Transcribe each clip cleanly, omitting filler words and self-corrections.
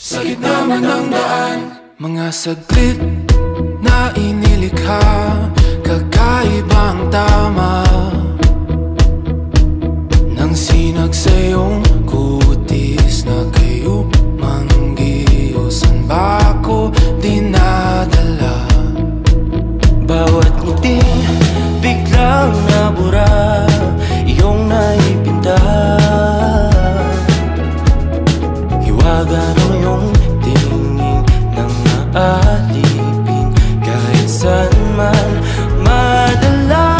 Sa gitna man ng daan, mga saglit na inilikha, kakaibang tama nang sinag sa iyong kutis na kayo manggiusan ba ako dinadala? Bawat ngiting biglang nabura, iyong naipinta. Hiwaga ng iyong tingin nang naalipin, kahit saan man madala.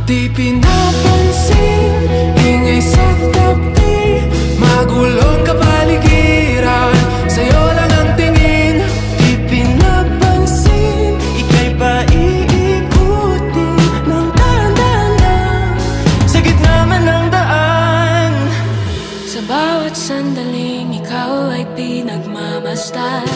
Di pinapansin, ingay sa tabi, magulong kapaligiran, sa'yo lang ang tingin. Di pinapansin, ika'y paiikutin ng dahan-dahan sa gitna man ng daan. Sa bawat sandaling ikaw ay pinagmamasdan,